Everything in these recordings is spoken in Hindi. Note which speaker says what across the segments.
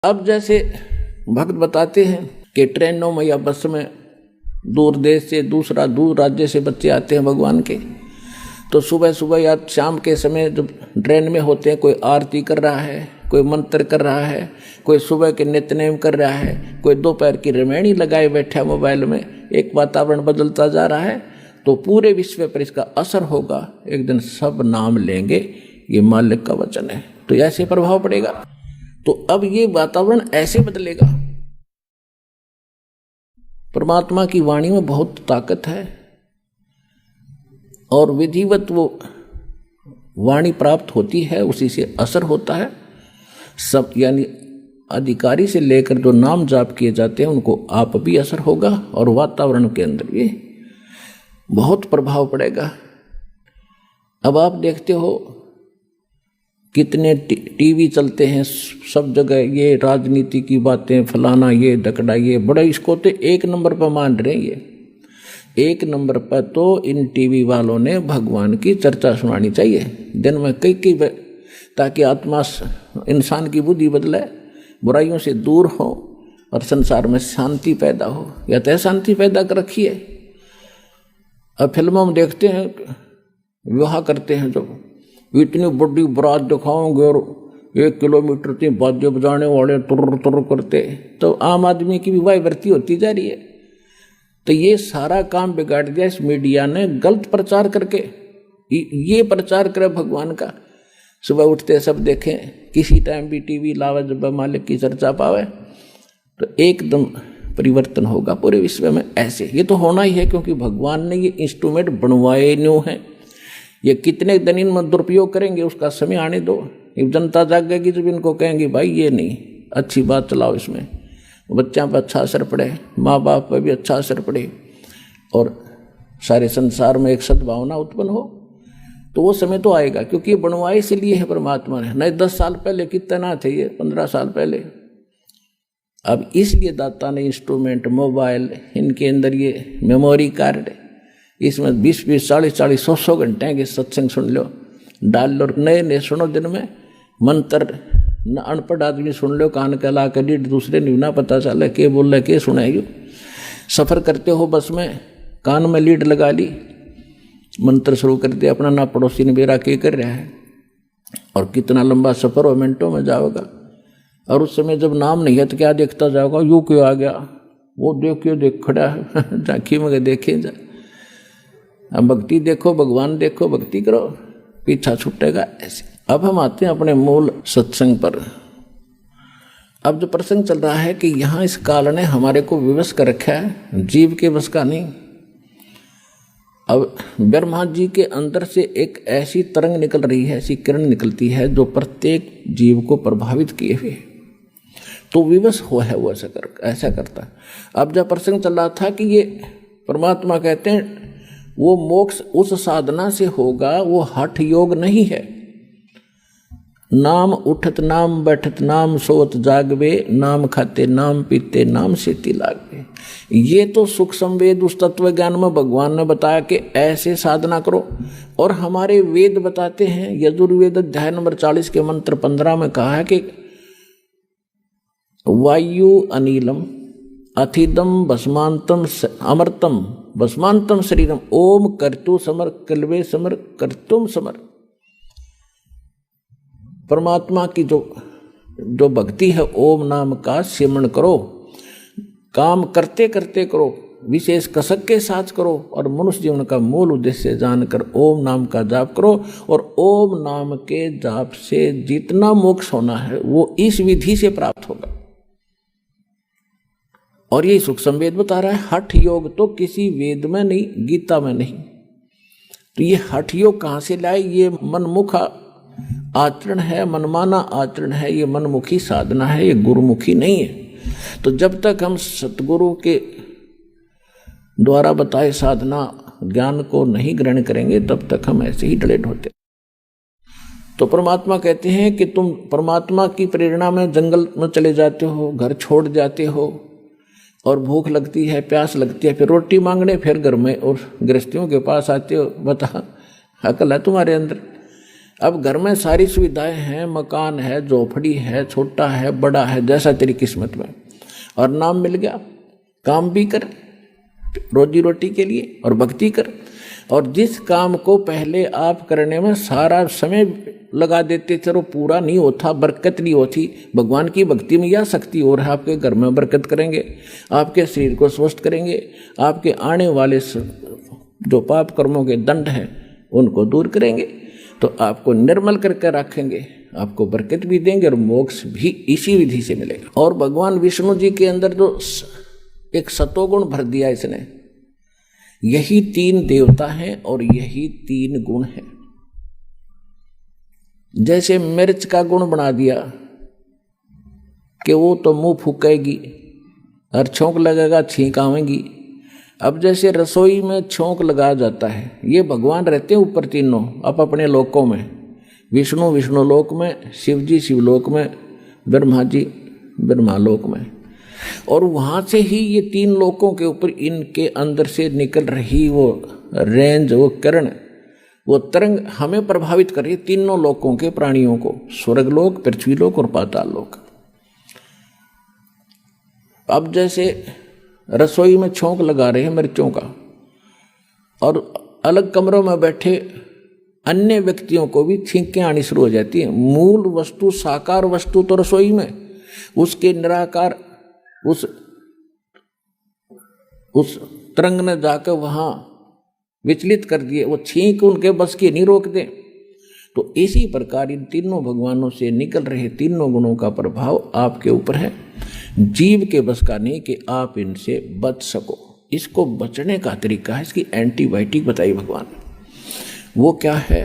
Speaker 1: अब जैसे भक्त बताते हैं कि ट्रेनों में या बस में दूर देश से दूर राज्य से बच्चे आते हैं भगवान के, तो सुबह सुबह या शाम के समय जब ट्रेन में होते हैं, कोई आरती कर रहा है, कोई मंत्र कर रहा है, कोई सुबह के नित्यनेम कर रहा है, कोई दोपहर की रामायणी लगाए बैठा मोबाइल में, एक वातावरण बदलता जा रहा है, तो पूरे विश्व पर इसका असर होगा। एक दिन सब नाम लेंगे, ये मालिक का वचन है, तो ऐसे प्रभाव पड़ेगा। तो अब ये वातावरण ऐसे बदलेगा। परमात्मा की वाणी में बहुत ताकत है और विधिवत वो वाणी प्राप्त होती है, उसी से असर होता है। सब यानी अधिकारी से लेकर जो नाम जाप किए जाते हैं उनको आप भी असर होगा और वातावरण के अंदर ये बहुत प्रभाव पड़ेगा। अब आप देखते हो कितने टीवी चलते हैं, सब जगह ये राजनीति की बातें, फलाना ये दकड़ा ये बड़ा, इसको तो एक नंबर पर मान रहे हैं। ये एक नंबर पर तो इन टीवी वालों ने भगवान की चर्चा सुनानी चाहिए दिन में कई ताकि आत्मा इंसान की बुद्धि बदले, बुराइयों से दूर हो और संसार में शांति पैदा हो। या तो शांति पैदा कर रखी है। अब फिल्मों में देखते हैं विवाह करते हैं जो इतनी बड़ी बारात दिखाओगे और 1 किलोमीटर से बाजे बजाने वाले तुर तुर करते, तो आम आदमी की भी वाई वृत्ति होती जा रही है। तो ये सारा काम बिगाड़ दिया इस मीडिया ने गलत प्रचार करके। ये प्रचार करे भगवान का, सुबह उठते सब देखें, किसी टाइम भी टीवी लावे जब मालिक की चर्चा पावे, तो एकदम परिवर्तन होगा पूरे विश्व में। ऐसे ये तो होना ही है, क्योंकि भगवान ने ये इंस्ट्रूमेंट बनवाए न्यू हैं। ये कितने दिन इनमें दुरुपयोग करेंगे उसका समय आने दो। जनता जागेगी जब इनको कहेंगे भाई ये नहीं, अच्छी बात चलाओ, इसमें बच्चों पर अच्छा असर पड़े, माँ बाप पर भी अच्छा असर पड़े और सारे संसार में एक सद्भावना उत्पन्न हो, तो वो समय तो आएगा। क्योंकि ये बनवाए इसलिए है परमात्मा ने, नहीं 10 साल पहले कितने ना थे, ये 15 साल पहले। अब इसलिए दाता ने इंस्ट्रूमेंट, मोबाइल, इनके अंदर ये मेमोरी कार्ड, इसमें 20-20, 40-40, 100 घंटे के सत्संग सुन लो, डाल लो, नए सुनो दिन में मंत्र। न अनपढ़ आदमी सुन लो, कान के ला कर लीड, दूसरे नहीं ना पता चले के बोल रहे के सुनाइयो। सफ़र करते हो बस में, कान में लीड लगा ली, मंत्र शुरू कर दिया, अपना ना पड़ोसी ने मेरा के कर रहा है, और कितना लंबा सफ़र हो, मिनटों में जाओगा। और उस समय जब नाम नहीं है तो क्या देखता जाओगा, यूँ क्यों आ गया, वो देखियो देख खड़ा है झांकी में देखे जा। अब भक्ति देखो, भगवान देखो, भक्ति करो, पीछा छूटेगा ऐसे। अब हम आते हैं अपने मूल सत्संग पर। अब जो प्रसंग चल रहा है कि यहाँ इस काल ने हमारे को विवश कर रखा है, जीव के बस का नहीं। अब ब्रह्मा जी के अंदर से एक ऐसी तरंग निकल रही है, ऐसी किरण निकलती है जो प्रत्येक जीव को प्रभावित किए हुए, तो विवश हो है वो ऐसा करता। अब जब प्रसंग चल रहा था कि ये परमात्मा कहते हैं वो मोक्ष उस साधना से होगा, वो हठ योग नहीं है। नाम उठत नाम बैठत नाम सोत जागवे, नाम खाते नाम पीते नाम सेती लागवे। ये तो सुख संवेद उस तत्व ज्ञान में भगवान ने बताया कि ऐसे साधना करो। और हमारे वेद बताते हैं, यजुर्वेद अध्याय नंबर 40 के मंत्र 15 में कहा है कि वायु अनिलम अथिदम भस्मांतम अमृतम भस्मांतम शरीरम ओम कर्तु समर कल्वे समर कर्तुम समर। परमात्मा की जो भक्ति है, ओम नाम का सिमरण करो, काम करते करते करो, विशेष कसक के साथ करो, और मनुष्य जीवन का मूल उद्देश्य जानकर ओम नाम का जाप करो। और ओम नाम के जाप से जितना मोक्ष होना है वो इस विधि से प्राप्त होगा। और ये सुख संवेद बता रहा है। हठ योग तो किसी वेद में नहीं, गीता में नहीं। तो ये हठ योग कहाँ से लाए? ये मनमुख आचरण है, मनमाना आचरण है, ये मनमुखी साधना है, ये गुरुमुखी नहीं है। तो जब तक हम सतगुरु के द्वारा बताए साधना ज्ञान को नहीं ग्रहण करेंगे, तब तक हम ऐसे ही डले ढोते। तो परमात्मा कहते हैं कि तुम परमात्मा की प्रेरणा में जंगल में चले जाते हो, घर छोड़ जाते हो, और भूख लगती है, प्यास लगती है, फिर रोटी मांगने, फिर घर में और गृहस्थियों के पास आते हो। बता, अकल है तुम्हारे अंदर? अब घर में सारी सुविधाएं हैं, मकान है, झोपड़ी है, छोटा है, बड़ा है, जैसा तेरी किस्मत में, और नाम मिल गया, काम भी कर रोजी रोटी के लिए और भक्ति कर। और जिस काम को पहले आप करने में सारा समय लगा देते थे वो पूरा नहीं होता, बरकत नहीं होती। भगवान की भक्ति में यह शक्ति और है, आपके घर में बरकत करेंगे, आपके शरीर को स्वस्थ करेंगे, आपके आने वाले जो पाप कर्मों के दंड हैं उनको दूर करेंगे, तो आपको निर्मल करके रखेंगे, आपको बरकत भी देंगे और मोक्ष भी इसी विधि से मिलेगा। और भगवान विष्णु जी के अंदर जो एक सतोगुण भर दिया इसने, यही 3 देवता हैं और यही 3 गुण हैं। जैसे मिर्च का गुण बना दिया कि वो तो मुंह फूकेगी और छोंक लगेगा, छींक आवेगी। अब जैसे रसोई में छोंक लगाया जाता है, ये भगवान रहते हैं ऊपर तीनों आप अपने लोकों में, विष्णु विष्णु लोक में, शिव जी शिवलोक में, ब्रह्मा जी ब्रह्मालोक में। और वहाँ से ही ये 3 लोकों के ऊपर इनके अंदर से निकल रही वो रेंज, वो किरण, वो तरंग हमें प्रभावित कर रही है, तीनों लोकों के प्राणियों को, स्वर्गलोक, पृथ्वीलोक और पाताललोक। अब जैसे रसोई में छोंक लगा रहे हैं मिर्चों का, और अलग कमरों में बैठे अन्य व्यक्तियों को भी छींकें आनी शुरू हो जाती हैं। मूल वस्तु, साकार वस्तु तो रसोई में, उसके निराकार उस तरंग ने जाकर वहां विचलित कर दिए, वो छींक उनके बस की नहीं रोक दे। तो इसी प्रकार इन तीनों भगवानों से निकल रहे 3 गुणों का प्रभाव आपके ऊपर है, जीव के बस का नहीं कि आप इनसे बच सको। इसको बचने का तरीका है, इसकी एंटीबायोटिक बताई भगवान। वो क्या है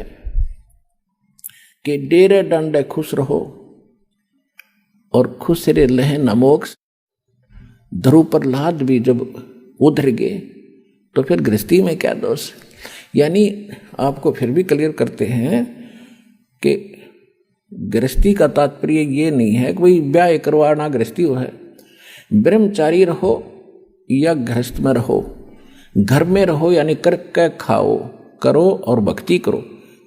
Speaker 1: कि डेरे डंडे खुश रहो और खुश रे लहे न मोक्ष। ध्रुव प्रहलाद भी जब उधर गए तो फिर गृहस्थी में क्या दोष। यानी आपको फिर भी क्लियर करते हैं कि गृहस्थी का तात्पर्य ये नहीं है कि भाई ब्याह करवाना गृहस्थी हो है। ब्रह्मचारी रहो या गृहस्थ में रहो, घर में रहो यानी करके खाओ, करो और भक्ति करो।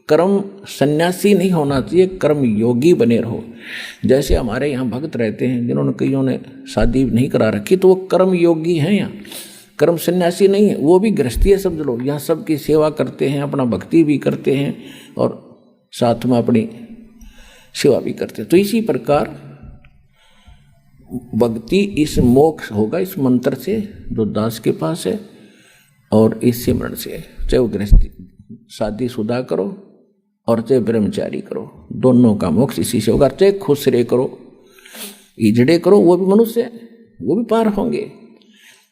Speaker 1: कर्म सन्यासी नहीं होना चाहिए, कर्म योगी बने रहो। जैसे हमारे यहाँ भक्त रहते हैं जिन्होंने कईयों ने शादी नहीं करा रखी, तो वो कर्म योगी हैं, यहाँ कर्म सन्यासी नहीं है, वो भी गृहस्थी है समझ लो। यहाँ सबकी सेवा करते हैं, अपना भक्ति भी करते हैं और साथ में अपनी सेवा भी करते हैं। तो इसी प्रकार भक्ति इस मोक्ष होगा इस मंत्र से जो दास के पास है, और इस सिमरण से, चाहे वो गृहस्थी शादी शुदा करो और चाहे ब्रह्मचारी करो, दोनों का मोक्ष इसी से होगा। चाहे खुश रे करो, इजड़े करो, वो भी मनुष्य है, वो भी पार होंगे।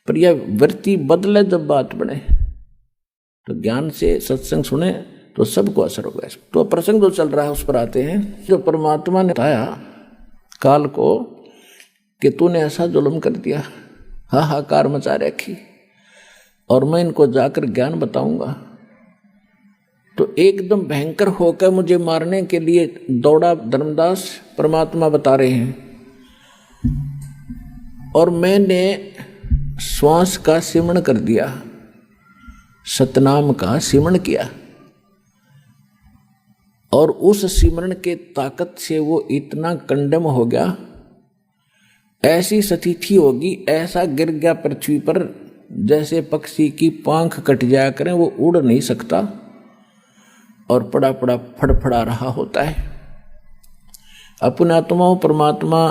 Speaker 1: पर यह वृत्ति बदले, जब बात बने तो ज्ञान से सत्संग सुने तो सबको असर होगा। तो प्रसंग जो चल रहा है उस पर आते हैं। जो परमात्मा ने बताया काल को कि तूने ऐसा जुल्म कर दिया, हाहाकार मचा रखी, और मैं इनको जाकर ज्ञान बताऊंगा। तो एकदम भयंकर होकर मुझे मारने के लिए दौड़ा धर्मदास, परमात्मा बता रहे हैं। और मैंने श्वास का सिमरण कर दिया, सतनाम का सिमरण किया, और उस सिमरण के ताकत से वो इतना कंडम हो गया, ऐसी स्थिति होगी, ऐसा गिर गया पृथ्वी पर जैसे पक्षी की पांख कट जाया करें, वो उड़ नहीं सकता और पड़ा पड़ा फड़फड़ा रहा होता है। अपने आत्माओं परमात्मा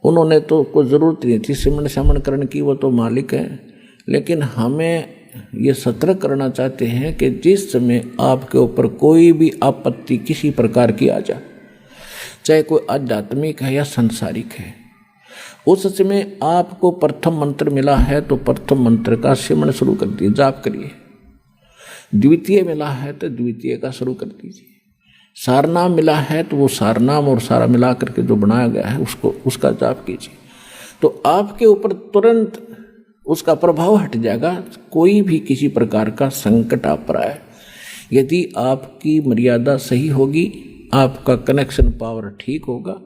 Speaker 1: उन्होंने तो कोई ज़रूरत नहीं थी सिमरण समरण करने की, वो तो मालिक है। लेकिन हमें ये सतर्क करना चाहते हैं कि जिस समय आपके ऊपर कोई भी आपत्ति किसी प्रकार की आ जाए, चाहे कोई आध्यात्मिक है या संसारिक है, उस समय आपको प्रथम मंत्र मिला है तो प्रथम मंत्र का सिमरण शुरू कर दिए, जाप करिए। द्वितीय मिला है तो द्वितीय का शुरू कर दीजिए। सारनाम मिला है तो वो सारनाम और सारा मिला करके जो बनाया गया है उसका जाप कीजिए, तो आपके ऊपर तुरंत उसका प्रभाव हट जाएगा। कोई भी किसी प्रकार का संकट आप पर आए, यदि आपकी मर्यादा सही होगी, आपका कनेक्शन पावर ठीक होगा,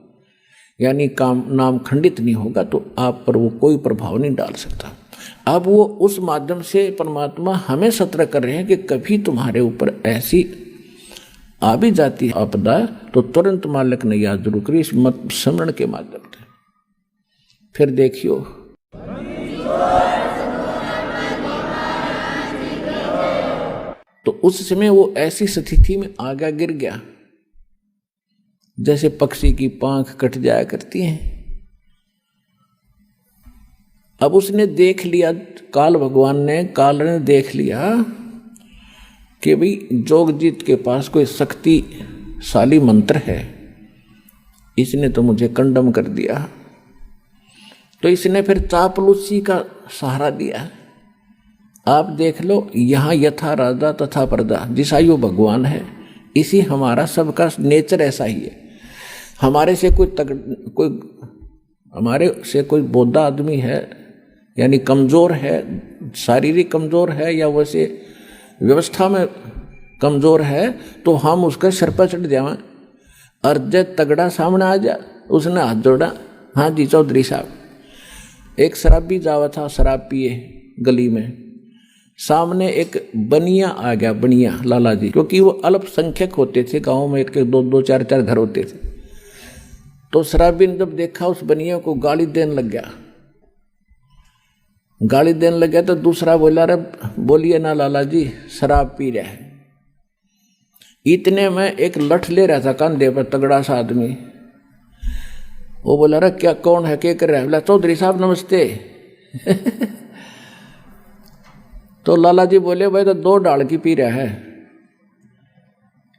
Speaker 1: यानी काम नाम खंडित नहीं होगा, तो आप पर वो कोई प्रभाव नहीं डाल सकता। अब वो उस माध्यम से परमात्मा हमें सतर्क कर रहे हैं कि कभी तुम्हारे ऊपर ऐसी आ भी जाती है आपदा तो तुरंत मालिक ने याद जरूर करी इस मत स्मरण के माध्यम से। फिर देखियो तो उस समय वो ऐसी स्थिति में आगा गिर गया जैसे पक्षी की पांख कट जाया करती है। अब उसने देख लिया, काल ने देख लिया कि भाई जोगजीत के पास कोई शक्तिशाली मंत्र है, इसने तो मुझे कंडम कर दिया। तो इसने फिर चापलूसी का सहारा दिया। आप देख लो, यहाँ यथा राजा तथा प्रजा, जिसा यो भगवान है, इसी हमारा सबका नेचर ऐसा ही है। हमारे से कोई बोधा आदमी है, यानी कमजोर है, शारीरिक कमजोर है या वैसे व्यवस्था में कमजोर है, तो हम उसके सिर पर चढ़ जाएं। और जब तगड़ा सामने आ जा, उसने हाथ जोड़ा, हाँ जी चौधरी साहब। एक शराबी जावा था, शराब पिए गली में, सामने एक बनिया आ गया, बनिया लाला जी, क्योंकि वो अल्पसंख्यक होते थे गांव में, एक दो चार घर होते थे। तो शराबी ने जब देखा उस बनिया को, गाली देने लग गया। तो दूसरा बोला, रे बोलिए ना लाला जी, शराब पी रहा है। इतने में एक लठ ले रहा था कंधे पर, तगड़ा सा आदमी। वो बोला, रे क्या कौन है, क्या कर रहा है? बोला, चौधरी साहब नमस्ते। तो लाला जी बोले, भाई तो 2 डाल की पी रहा है,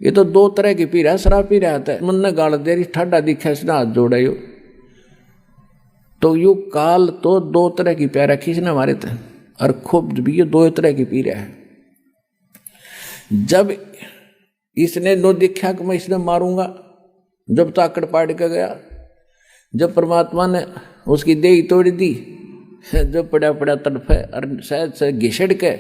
Speaker 1: ये तो 2 तरह की पी रहा है, शराब पी रहा था। मन ने गाल दे रही, ठाडा दिखा, इसने हाथ जोड़ा। यू तो यू काल तो 2 तरह की प्या रखी इसने हमारे थे, और खूब भी ये 2 तरह की पी रहा है। जब इसने नो दिखा कि मैं इसने मारूंगा, जब ताकड़ पाड़ के गया, जब परमात्मा ने उसकी देह तोड़ दी, जो पड़ा तड़फे और शायद से घिसड़ के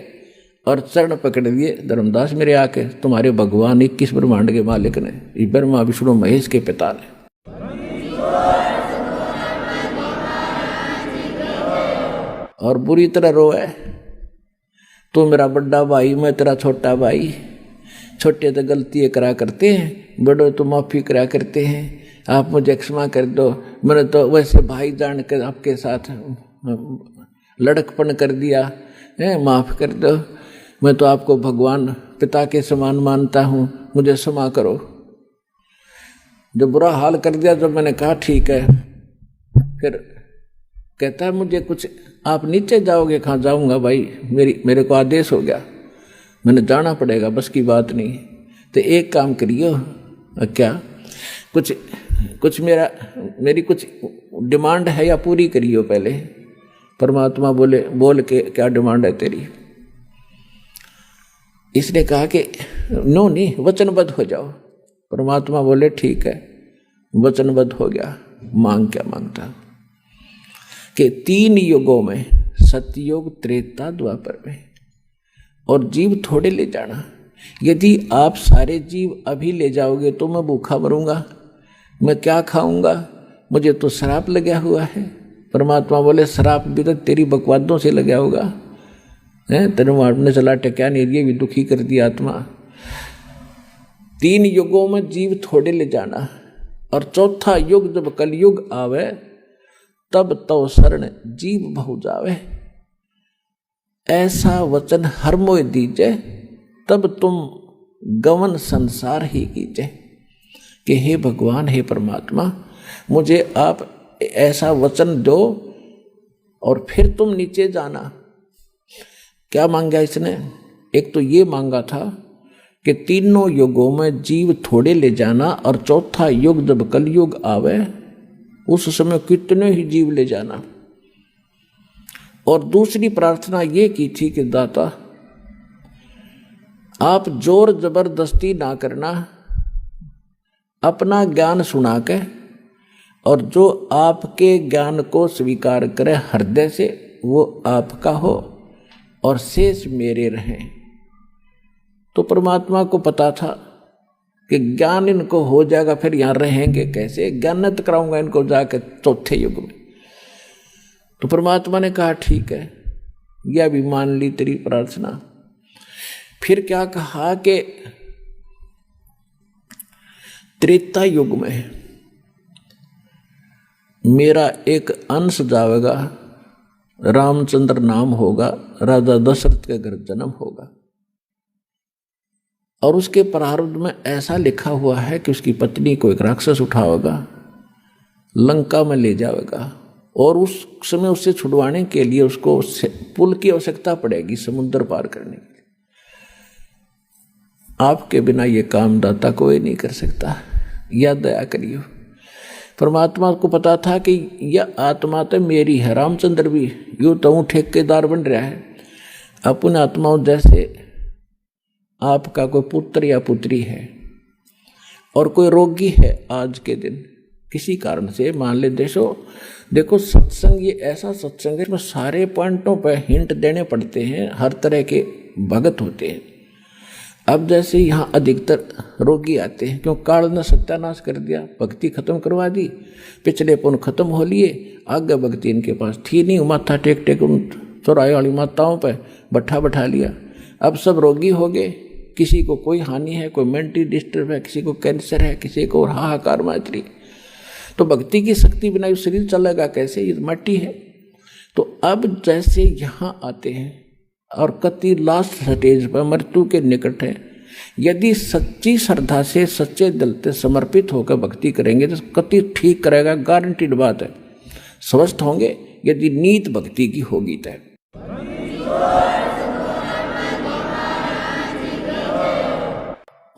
Speaker 1: और चरण पकड़ लिए। धर्मदास मेरे आके, तुम्हारे भगवान 21 ब्रह्मांड के मालिक ने, ब्रह्मा विष्णु महेश के पिता ने। और बुरी तरह रोए, तो मेरा बड़ा भाई, मैं तेरा छोटा भाई, छोटे तो गलतियाँ करा करते हैं, बड़े तो माफ़ी करा करते हैं, आप मुझे क्षमा कर दो। मैंने तो वैसे भाई जान कर आपके साथ लड़कपन कर दिया है, माफ़ कर दो। मैं तो आपको भगवान पिता के समान मानता हूँ, मुझे क्षमा करो। जो बुरा हाल कर दिया, जब मैंने कहा ठीक है, फिर कहता है मुझे कुछ, आप नीचे जाओगे? कहाँ जाऊँगा भाई, मेरे को आदेश हो गया, मैंने जाना पड़ेगा, बस की बात नहीं। तो एक काम करियो, क्या कुछ मेरी कुछ डिमांड है या पूरी करियो पहले। परमात्मा बोले, बोल के क्या डिमांड है तेरी? इसने कहा कि नो नहीं, वचनबद्ध हो जाओ। परमात्मा बोले ठीक है, वचनबद्ध हो गया। मांग क्या मांगता कि 3 युगों में, सतयुग, त्रेता, द्वापर में, और जीव थोड़े ले जाना। यदि आप सारे जीव अभी ले जाओगे तो मैं भूखा मरूंगा, मैं क्या खाऊंगा, मुझे तो श्राप लगा हुआ है। परमात्मा बोले श्राप भी तो तेरी बकवादों से लगा होगा, तेरे मारने चला टक्या नहीं, ये भी दुखी कर दिया आत्मा। 3 युगों में जीव थोड़े ले जाना, और चौथा युग जब कलयुग आवे, तब तो शरण जीव बहु जावे। ऐसा वचन हर मोय दीजे, तब तुम गवन संसार ही कीजे। कि हे भगवान, हे परमात्मा, मुझे आप ऐसा वचन दो और फिर तुम नीचे जाना। क्या मांगा इसने? एक तो ये मांगा था कि 3 युगों में जीव थोड़े ले जाना, और चौथा युग जब कलयुग आवे, उस समय कितने ही जीव ले जाना। और दूसरी प्रार्थना ये की थी कि दाता, आप जोर जबरदस्ती ना करना, अपना ज्ञान सुना के, और जो आपके ज्ञान को स्वीकार करे हृदय से, वो आपका हो और शेष मेरे रहें। तो परमात्मा को पता था कि ज्ञान इनको हो जाएगा, फिर यहाँ रहेंगे कैसे, ज्ञानित कराऊंगा इनको जाकर चौथे युग में। तो परमात्मा ने कहा ठीक है, यह भी मान ली तेरी प्रार्थना। फिर क्या कहा कि त्रेता युग में मेरा एक अंश जाएगा, रामचंद्र नाम होगा, राजा दशरथ के घर जन्म होगा, और उसके प्रारब्ध में ऐसा लिखा हुआ है कि उसकी पत्नी को एक राक्षस उठाएगा, लंका में ले जाएगा, और उस समय उससे छुड़वाने के लिए उसको पुल की आवश्यकता पड़ेगी समुद्र पार करने के लिए। आपके बिना ये काम दाता कोई नहीं कर सकता, या दया करियो। परमात्मा को पता था कि यह आत्मा तो मेरी है, रामचंद्र भी यूँ तो ठेकेदार बन रहा है। अपने आत्माओं जैसे आपका कोई पुत्र या पुत्री है और कोई रोगी है आज के दिन किसी कारण से, मान ले देखो सत्संग ये ऐसा सत्संग है इसमें सारे पॉइंटों पर हिंट देने पड़ते हैं, हर तरह के भगत होते हैं। अब जैसे यहाँ अधिकतर रोगी आते हैं, क्यों काल ने सत्यानाश कर दिया, भक्ति खत्म करवा दी, पिछले पुण्य खत्म हो लिए, आगे भक्ति इनके पास थी नहीं, माथा टेक टेक उन चौराहे वाली माताओं पर बैठा लिया। अब सब रोगी हो गए, किसी को कोई हानि है, कोई मेंटली डिस्टर्ब है, किसी को कैंसर है, किसी को हाहाकार मात्री। तो भक्ति की शक्ति बिना ये शरीर चलेगा कैसे, ये मट्टी है। तो अब जैसे यहाँ आते हैं और कति लास्ट स्टेज पर मृत्यु के निकट है, यदि सच्ची श्रद्धा से सच्चे दिल से समर्पित होकर भक्ति करेंगे तो कति ठीक करेगा, गारंटीड बात है, स्वस्थ होंगे यदि नीत भक्ति की होगी तय।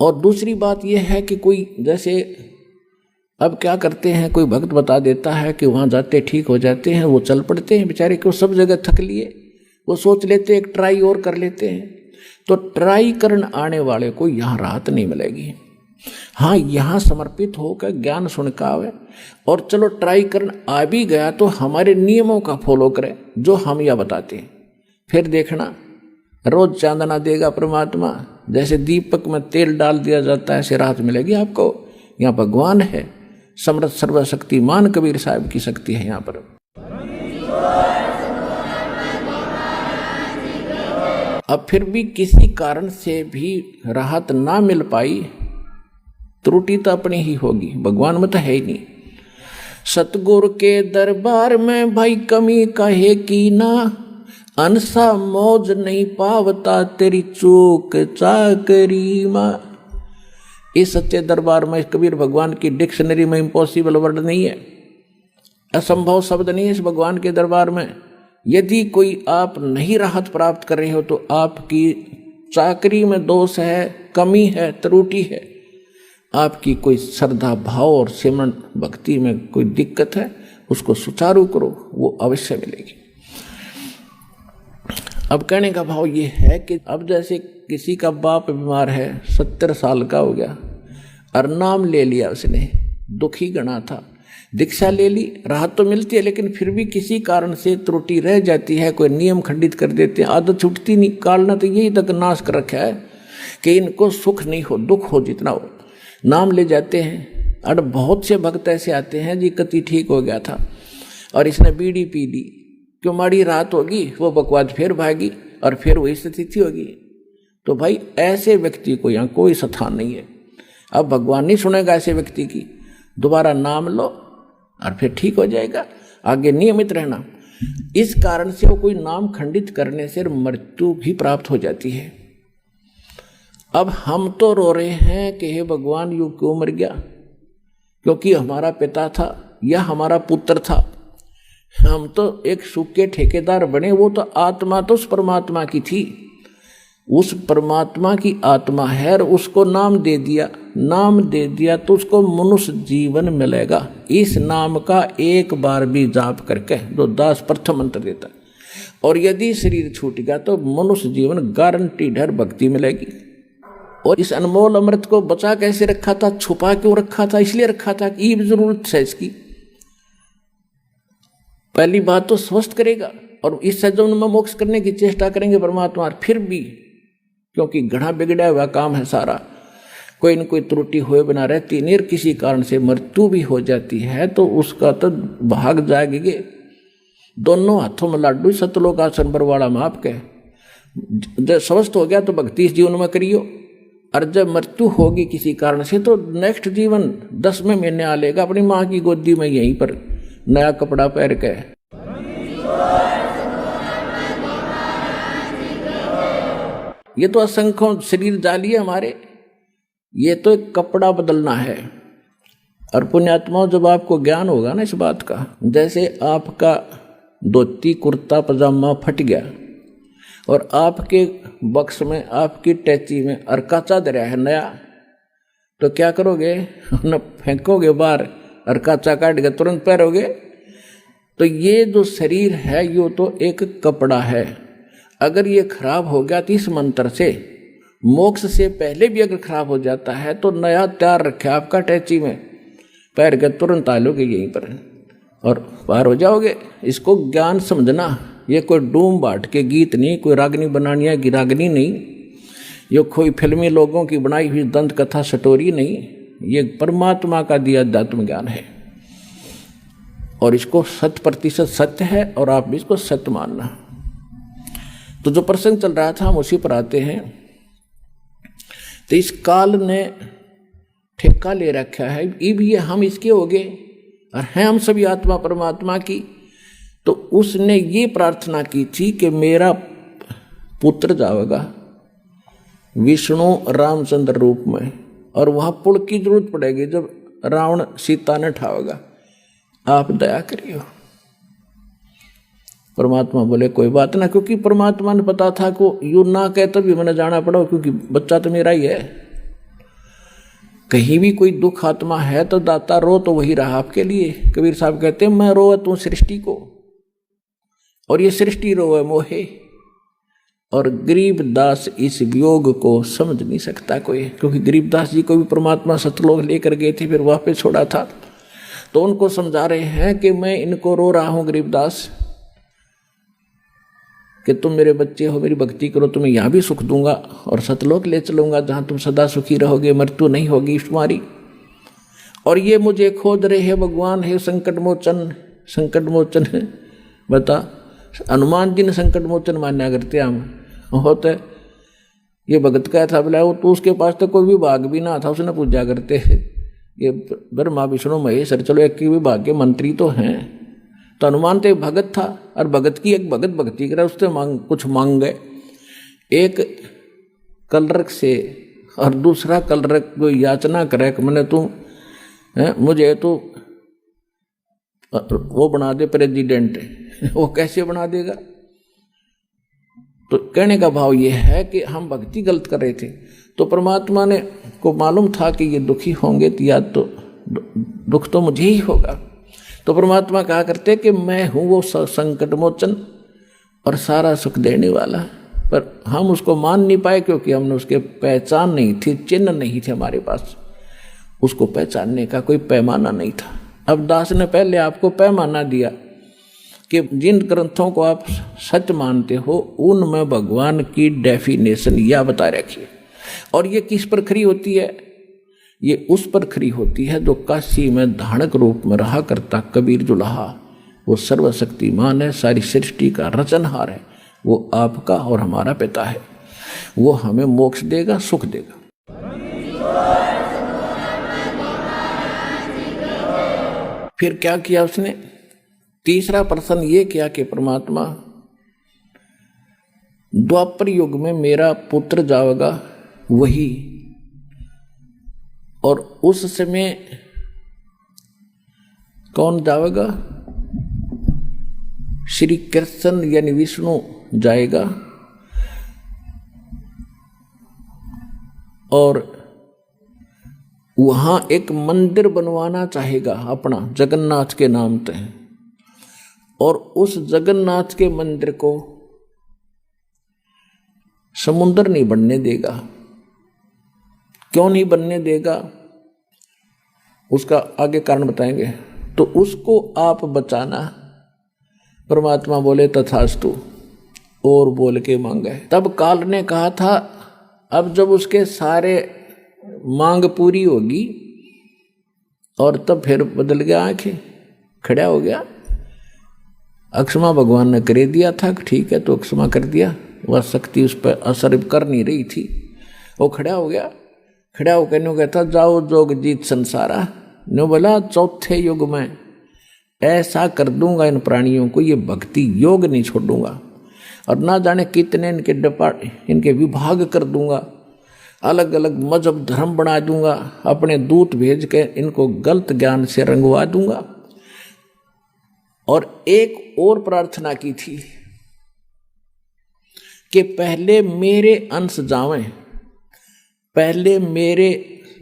Speaker 1: और दूसरी बात यह है कि कोई जैसे अब क्या करते हैं, कोई भक्त बता देता है कि वहाँ जाते ठीक हो जाते हैं, वो चल पड़ते हैं बेचारे, को सब जगह थक लिए, वो सोच लेते एक ट्राई और कर लेते हैं। तो ट्राई करने आने वाले को यहाँ राहत नहीं मिलेगी। हाँ, यहाँ समर्पित होकर ज्ञान सुन का आवे, और चलो ट्राई करने आ भी गया तो हमारे नियमों का फॉलो करे जो हम यह बताते हैं। फिर देखना रोज चांदना देगा परमात्मा, जैसे दीपक में तेल डाल दिया जाता है ऐसे राहत मिलेगी आपको। यहाँ भगवान है, समर्थ सर्वशक्तिमान कबीर साहब की शक्ति है यहाँ पर। अब फिर भी किसी कारण से भी राहत ना मिल पाई, त्रुटि तो अपनी ही होगी, भगवान में तो है ही नहीं। सतगुरु के दरबार में भाई कमी कहे की ना, अनसा मौज नहीं पावता तेरी चूक चाकरी माँ। इस सच्चे दरबार में कबीर भगवान की डिक्शनरी में इम्पॉसिबल वर्ड नहीं है, असंभव शब्द नहीं है इस भगवान के दरबार में। यदि कोई आप नहीं राहत प्राप्त कर रहे हो तो आपकी चाकरी में दोष है, कमी है, त्रुटि है, आपकी कोई श्रद्धा भाव और सिमरन भक्ति में कोई दिक्कत है, उसको सुचारू करो, वो अवश्य मिलेगी। अब कहने का भाव ये है कि अब जैसे किसी का बाप बीमार है, 70 साल का हो गया, और नाम ले लिया उसने, दुखी गणा था, दीक्षा ले ली, राहत तो मिलती है, लेकिन फिर भी किसी कारण से त्रुटि रह जाती है, कोई नियम खंडित कर देते हैं, आदत छूटती नहीं। काल ने तो यही तक नाश कर रखा है कि इनको सुख नहीं हो, दुख हो जितना हो, नाम ले जाते हैं। और बहुत से भक्त ऐसे आते हैं जी कति ठीक हो गया था और इसने बीड़ी पी ली, क्यों माड़ी रात होगी, वो बकवाद फिर भागी और फिर वही स्थिति होगी। तो भाई ऐसे व्यक्ति को यहाँ कोई स्थान नहीं है। अब भगवान नहीं सुनेगा ऐसे व्यक्ति की, दोबारा नाम लो और फिर ठीक हो जाएगा, आगे नियमित रहना। इस कारण से वो कोई नाम खंडित करने से मृत्यु भी प्राप्त हो जाती है। अब हम तो रो रहे हैं कि हे भगवान यू क्यों मर गया, क्योंकि हमारा पिता था या हमारा पुत्र था, हम तो एक सुख के ठेकेदार बने, वो तो आत्मा तो उस परमात्मा की थी, उस परमात्मा की आत्मा है और उसको नाम दे दिया तो उसको मनुष्य जीवन मिलेगा। इस नाम का एक बार भी जाप करके जो दास प्रथम मंत्र देता, और यदि शरीर छूट गया तो मनुष्य जीवन गारंटीड है, भक्ति मिलेगी। और इस अनमोल अमृत को बचा कैसे रखा था, छुपा क्यों रखा था, इसलिए रखा था कि ये जरूरत है इसकी। पहली बात तो स्वस्थ करेगा और इस सज्जन में मोक्ष करने की चेष्टा करेंगे परमात्मा, फिर भी क्योंकि घड़ा बिगड़ा हुआ काम है सारा, कोई न कोई त्रुटि हुए बिना रहती नहीं, किसी कारण से मृत्यु भी हो जाती है तो उसका तो भाग जाएंगे। दोनों हाथों में लाडू, सतलोक आसन बरवाड़ा माप के, जब स्वस्थ हो गया तो भक्ति इस जीवन में करियो, और जब मृत्यु होगी किसी कारण से तो नेक्स्ट जीवन 10वें महीने आ लेगा अपनी माँ की गोदी में, यहीं पर नया कपड़ा पहन के। ये तो असंख्यों शरीर जाली है हमारे, ये तो एक कपड़ा बदलना है। और पुण्यात्माओं, जब आपको ज्ञान होगा ना इस बात का, जैसे आपका धोती कुर्ता पजामा फट गया और आपके बक्स में, आपकी टैची में अरका चादर है नया, तो क्या करोगे? न फेंकोगे बाहर, अरका चा काट के तुरंत पहनोगे। तो ये जो शरीर है ये तो एक कपड़ा है। अगर ये खराब हो गया तो इस मंत्र से, मोक्ष से पहले भी अगर खराब हो जाता है तो नया तैयार रखा आपका टैची में, पैर के तुरंत आ लोगे यहीं पर और पार हो जाओगे। इसको ज्ञान समझना। ये कोई डूम बाट के गीत नहीं, कोई रागनी बनानिया की रागनी नहीं, ये कोई फिल्मी लोगों की बनाई हुई दंत कथा स्टोरी नहीं, ये परमात्मा का दिया अध्यात्म ज्ञान है और इसको 100% सत्य है और आप भी इसको सत्य मानना। तो जो प्रसंग चल रहा था हम उसी पर आते हैं। तो इस काल ने ठेका ले रखा है, ये हम इसके हो गए और हैं हम सभी आत्मा परमात्मा की। तो उसने ये प्रार्थना की थी कि मेरा पुत्र जाएगा विष्णु रामचंद्र रूप में, और वहाँ पुल की जरूरत पड़ेगी जब रावण सीता ने ठावेगा, आप दया करियो। परमात्मा बोले कोई बात ना, क्योंकि परमात्मा ने पता था को यू ना कहे तभी मैंने जाना पड़ा, क्योंकि बच्चा तो मेरा ही है। कहीं भी कोई दुख आत्मा है तो दाता रो तो वही रहा आपके लिए। कबीर साहब कहते हैं मैं रो तू सृष्टि को, और ये सृष्टि रोए मोहे। और गरीबदास इस वियोग को समझ नहीं सकता कोई, क्योंकि गरीबदास जी को भी परमात्मा सतलोक लेकर गए थे, फिर वापस छोड़ा था। तो उनको समझा रहे हैं कि मैं इनको रो रहा हूं गरीबदास, कि तुम मेरे बच्चे हो, मेरी भक्ति करो, तुम्हें यहाँ भी सुख दूंगा और सतलोक ले चलूंगा जहाँ तुम सदा सुखी रहोगे, मृत्यु नहीं होगी तुम्हारी। और ये मुझे खोज रहे हैं भगवान है संकट मोचन, संकट मोचन है। बता, हनुमान जी ने संकट मोचन मान्या करते हम होते। ये भगत क्या था बोला, वो तो उसके पास तो कोई विभाग भी ना था, उसने पूजा करते ये ब्रह्मा विष्णु महेश, चलो एक ही विभाग के मंत्री तो हैं। तो हनुमान तो एक भगत था, और भगत की एक भगत भक्ति करे, उससे कुछ मांग गए। एक कलरक से और दूसरा कलरक को याचना करे कि मैंने तू मुझे तो वो बना दे प्रेसिडेंट। वो कैसे बना देगा? तो कहने का भाव ये है कि हम भक्ति गलत कर रहे थे, तो परमात्मा ने को मालूम था कि ये दुखी होंगे तो या तो दुख तो मुझे ही होगा। तो परमात्मा कहा करते कि मैं हूँ वो संकट मोचन और सारा सुख देने वाला, पर हम उसको मान नहीं पाए क्योंकि हमने उसके पहचान नहीं थी, चिन्ह नहीं थे हमारे पास, उसको पहचानने का कोई पैमाना नहीं था। अब दास ने पहले आपको पैमाना दिया कि जिन ग्रंथों को आप सच मानते हो उनमें भगवान की डेफिनेशन यह बता रखी। और ये किस पर खरी होती है? ये उस पर खरी होती है जो काशी में धानक रूप में रहा करता कबीर जुलाहा। वो सर्वशक्तिमान है, सारी सृष्टि का रचनहार है, वो आपका और हमारा पिता है, वो हमें मोक्ष देगा, सुख देगा। फिर क्या किया उसने? तीसरा प्रश्न ये किया कि परमात्मा द्वापर युग में मेरा पुत्र जाएगा वही, और उस समय कौन जाएगा? श्री कृष्ण यानी विष्णु जाएगा, और वहां एक मंदिर बनवाना चाहेगा अपना जगन्नाथ के नाम पे, और उस जगन्नाथ के मंदिर को समुद्र नहीं बनने देगा। क्यों नहीं बनने देगा? उसका आगे कारण बताएंगे। तो उसको आप बचाना। परमात्मा बोले तथास्तु, और बोल के मांगे। तब काल ने कहा था अब जब उसके सारे मांग पूरी होगी, और तब फिर बदल गया, आंखें खड़ा हो गया। अक्षमा भगवान ने कर दिया था, ठीक है तो अक्षमा कर दिया, वह शक्ति उस पर असर कर नहीं रही थी, वो खड़ा हो गया। खड़ा होकर न्यू कहता जाओ जोग जीत संसारा। न्यू बोला चौथे युग में ऐसा कर दूंगा इन प्राणियों को, ये भक्ति योग नहीं छोड़ूंगा, और ना जाने कितने इनके विभाग कर दूंगा, अलग अलग मजहब धर्म बना दूंगा, अपने दूत भेज के इनको गलत ज्ञान से रंगवा दूंगा। और एक और प्रार्थना की थी कि पहले मेरे अंश जावें, पहले मेरे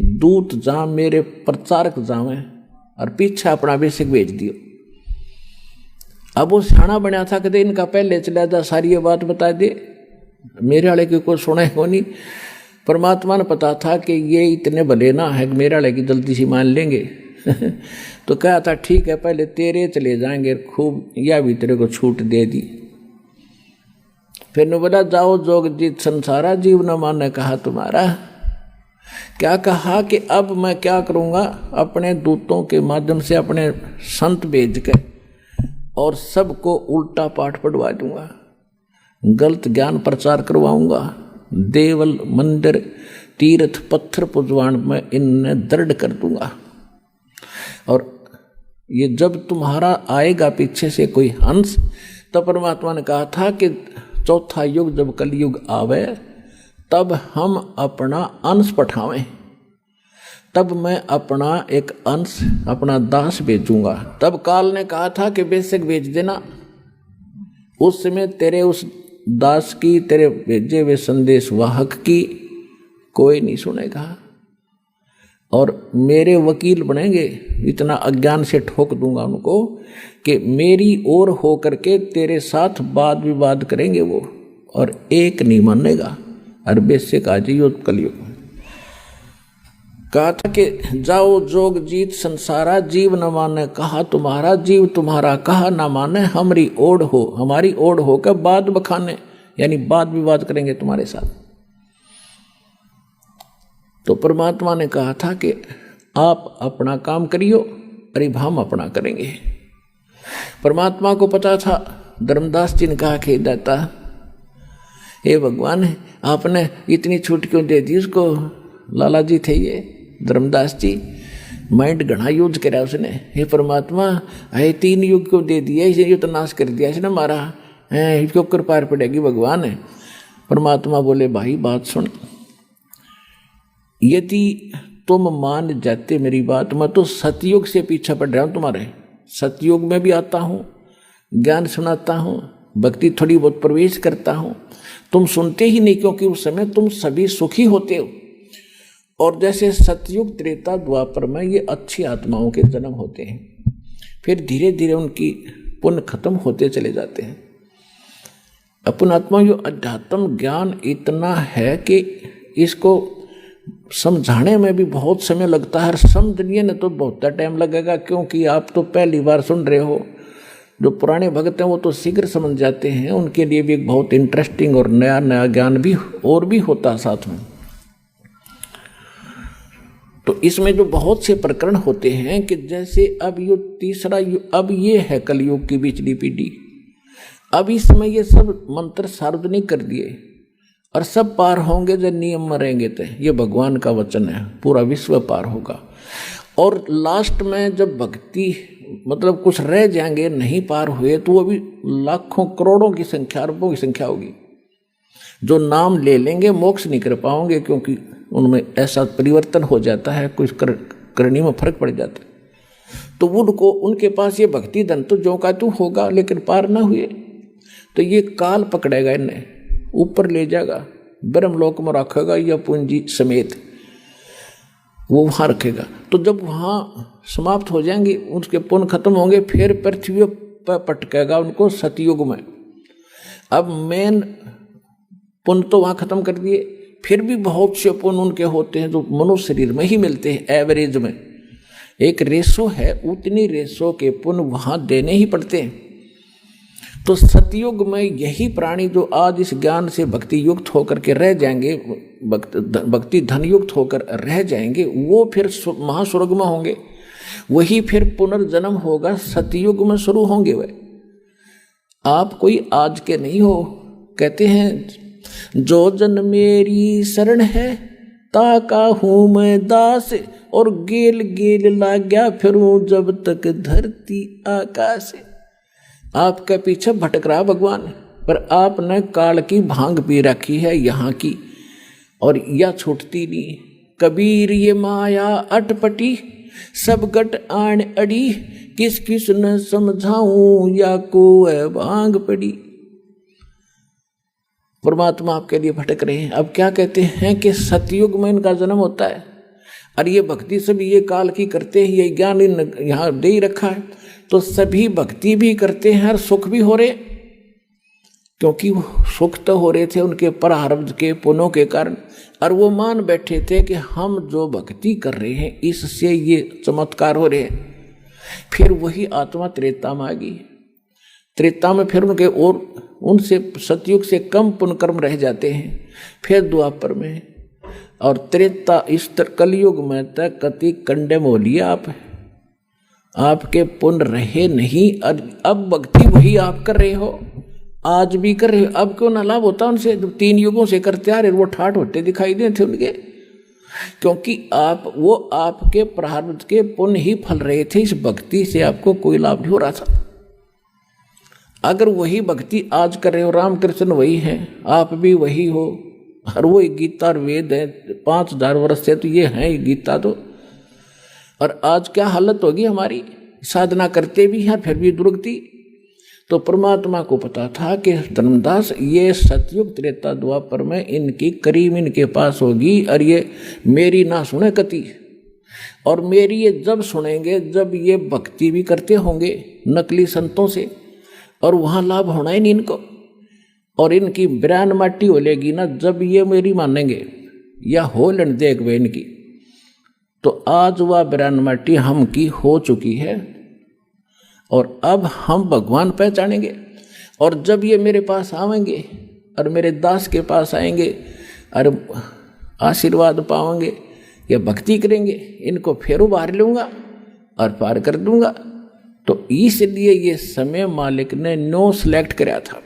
Speaker 1: दूत जाएं, मेरे प्रचारक जावें, और पीछे अपना बेसिक भेज दियो। अब वो सियाना बना था कि इनका पहले चला जा, सारी ये बात बता दे, मेरे वाले की कोई सुने को नहीं। परमात्मा ने पता था कि ये इतने भले ना है कि मेरे वाले की जल्दी से मान लेंगे तो कहा था ठीक है पहले तेरे चले जाएंगे, खूब या भी तेरे को छूट दे दी। फिर ने बोला जाओ जोग जीत संसारा, जीव न माने कहा तुम्हारा। क्या कहा कि अब मैं क्या करूँगा, अपने दूतों के माध्यम से अपने संत भेज के और सबको उल्टा पाठ पढ़वा दूंगा, गलत ज्ञान प्रचार करवाऊंगा, देवल मंदिर तीर्थ पत्थर पुजवान में इन्हें दृढ़ कर दूंगा। और ये जब तुम्हारा आएगा पीछे से कोई हंस, तो परमात्मा ने कहा था कि चौथा युग जब कलयुग आवे तब हम अपना अंश पठावें, तब मैं अपना एक अंश अपना दास भेजूंगा। तब काल ने कहा था कि बेशक भेज देना, उस समय तेरे उस दास की, तेरे भेजे हुए संदेश वाहक की कोई नहीं सुनेगा और मेरे वकील बनेंगे। इतना अज्ञान से ठोक दूंगा उनको कि मेरी ओर हो करके तेरे साथ वाद विवाद करेंगे वो, और एक नहीं मानेगा। अरबे से कहा जी कलयुग में कहा था कि जाओ जोग जीत संसारा, जीव न माने कहा तुम्हारा, जीव तुम्हारा कहा न माने, हमारी ओढ़ हो, हमारी ओढ़ होकर बात बखाने, यानी वाद विवाद करेंगे तुम्हारे साथ। तो परमात्मा ने कहा था कि आप अपना काम करियो, अरे हम अपना करेंगे। परमात्मा को पता था। धर्मदास जी ने कहा कि दाता हे भगवान, आपने इतनी छूट क्यों दे दी उसको। लाला जी थे ये धर्मदास जी, माइंड घना यूज करा उसने। हे परमात्मा, अरे 3 युग क्यों दे दिया, इसे ये तो नाश कर दिया इसने मारा है, इसके ऊपर पार पड़ेगी भगवान है। परमात्मा बोले भाई बात सुन, यदि तुम मान जाते मेरी बात, मैं तो सतयुग से पीछा पड़ रहा हूं तुम्हारे। सतयुग में भी आता हूं, ज्ञान सुनाता हूं, भक्ति थोड़ी बहुत प्रवेश करता हूं, तुम सुनते ही नहीं क्योंकि उस समय तुम सभी सुखी होते हो। और जैसे सतयुग त्रेता द्वापर में ये अच्छी आत्माओं के जन्म होते हैं, फिर धीरे धीरे उनकी पुण्य खत्म होते चले जाते हैं। अपन आत्मा जो अध्यात्म ज्ञान इतना है कि इसको समझाने में भी बहुत समय लगता है। समझने में तो बहुत टाइम लगेगा, क्योंकि आप तो पहली बार सुन रहे हो। जो पुराने भक्त हैं वो तो शीघ्र समझ जाते हैं, उनके लिए भी एक बहुत इंटरेस्टिंग और नया नया ज्ञान भी और भी होता साथ में। तो इसमें जो बहुत से प्रकरण होते हैं कि जैसे अब ये तीसरा युग, अब ये है कलयुग की बिचली पीढ़ी, अब इस समय ये सब मंत्र सार्वजनिक कर दिए और सब पार होंगे जो नियम में रहेंगे। तो ये भगवान का वचन है, पूरा विश्व पार होगा। और लास्ट में जब भक्ति मतलब कुछ रह जाएंगे नहीं पार हुए, तो वो भी लाखों करोड़ों की संख्या, अरबों की संख्या होगी जो नाम ले लेंगे, मोक्ष नहीं कर पाओगे, क्योंकि उनमें ऐसा परिवर्तन हो जाता है, कुछ करनी में फर्क पड़ जाता है। तो उनको उनके पास ये भक्ति धन तो जो का तू होगा, लेकिन पार ना हुए तो ये काल पकड़ेगा, इन्हें ऊपर ले जाएगा, ब्रह्मलोक में रखेगा या पूंजी समेत वो वहाँ रखेगा। तो जब वहाँ समाप्त हो जाएंगे, उसके पुण्य खत्म होंगे, फिर पृथ्वी पर पटकेगा उनको सतयुग में। अब मेन पुण्य तो वहाँ खत्म कर दिए, फिर भी बहुत से पुण्य उनके होते हैं जो मनुष्य शरीर में ही मिलते हैं। एवरेज में एक रेशो है, उतनी रेशो के पुण्य वहाँ देने ही पड़ते हैं। तो सतयुग में यही प्राणी जो आज इस ज्ञान से भक्ति युक्त होकर के रह जाएंगे, भक्ति धन युक्त होकर रह जाएंगे, वो फिर महास्वर्ग में होंगे। वही फिर पुनर्जन्म होगा, सतयुग में शुरू होंगे। वे आप कोई आज के नहीं हो। कहते हैं जो जन मेरी शरण है ताका हूँ मैं दास, और गेल गेल लाग्या फिरूं जब तक धरती आकाश। आपके पीछे भटक रहा भगवान, पर आपने काल की भांग पी रखी है यहाँ की, और यह छूटती नहीं। कबीर ये माया अटपटी, सब गट आन अड़ी, किस किस न समझाऊं या को भांग पड़ी। परमात्मा आपके लिए भटक रहे हैं। अब क्या कहते हैं कि सतयुग में इनका जन्म होता है, और ये भक्ति सभी ये काल की करते हैं, ये ज्ञान यहाँ दे ही रखा है, तो सभी भक्ति भी करते हैं और सुख भी हो रहे, क्योंकि वो सुख तो हो रहे थे उनके प्रारब्ध के पुण्यों के कारण, और वो मान बैठे थे कि हम जो भक्ति कर रहे हैं इससे ये चमत्कार हो रहे हैं। फिर वही आत्मा त्रेता में आ गई। त्रेता में फिर उनके और उनसे सतयुग से कम पुण्य कर्म रह जाते हैं, फिर द्वापर में, और त्रेता इस कलयुग में तक कति कंडेम हो लिया। आपके पुण्य रहे नहीं, अब भक्ति वही आप कर रहे हो, आज भी कर रहे हो। अब क्यों ना लाभ होता उनसे, 3 युगों से करते आ रहे, वो ठाठ होते दिखाई दे थे उनके, क्योंकि वो आपके प्रारब्ध के पुण्य ही फल रहे थे। इस भक्ति से आपको कोई लाभ नहीं हो रहा था। अगर वही भक्ति आज कर रहे हो, रामकृष्ण वही है, आप भी वही हो, और वो गीता और वेद है 5000 वर्ष से, तो ये है गीता तो। और आज क्या हालत होगी हमारी, साधना करते भी हैं फिर भी दुर्गति। तो परमात्मा को पता था कि धर्मदास ये सतयुग त्रेता द्वापर में इनकी करीब इनके पास होगी, और ये मेरी ना सुने कति, और मेरी ये जब सुनेंगे जब ये भक्ति भी करते होंगे नकली संतों से, और वहाँ लाभ होना ही नहीं इनको, और इनकी बिरान माटी हो लेगी ना जब ये मेरी मानेंगे या हो लेन देख वे इनकी। तो आज वह बिरान माटी हम की हो चुकी है, और अब हम भगवान पहचानेंगे। और जब ये मेरे पास आवेंगे और मेरे दास के पास आएंगे और आशीर्वाद पाएंगे या भक्ति करेंगे, इनको फिर उबार लूँगा और पार कर दूंगा। तो इसलिए ये समय मालिक ने नो सिलेक्ट कराया था।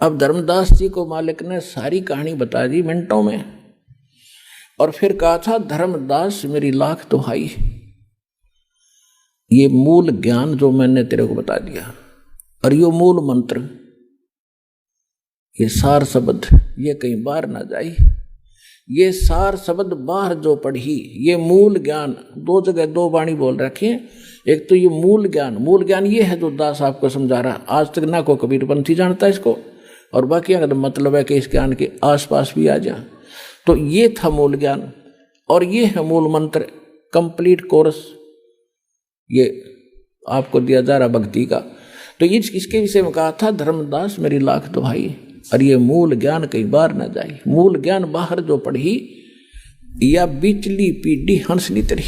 Speaker 1: अब धर्मदास जी को मालिक ने सारी कहानी बता दी मिनटों में, और फिर कहा था धर्मदास मेरी लाख दुहाई, ये मूल ज्ञान जो मैंने तेरे को बता दिया, और ये मूल मंत्र, ये सार शब्द ये कहीं बाहर ना जाए, ये सार शब्द बाहर जो पढ़ी, ये मूल ज्ञान 2 जगह 2 वाणी बोल रखे हैं। एक तो ये मूल ज्ञान ये है जो दास आपको समझा रहा, आज तक ना को कबीरपंथी जानता इसको, और बाकी अगर मतलब है कि इस ज्ञान के आसपास भी आ जा। तो ये था मूल ज्ञान, और ये है मूल मंत्र, कंप्लीट कोर्स ये आपको दिया जा रहा भक्ति का। तो इसके विषय में कहा था धर्मदास मेरी लाख दुहाई, और ये मूल ज्ञान कई बार न जाए। मूल ज्ञान बाहर जो पढ़ी या बिचली पीढ़ी हंसनी तरी,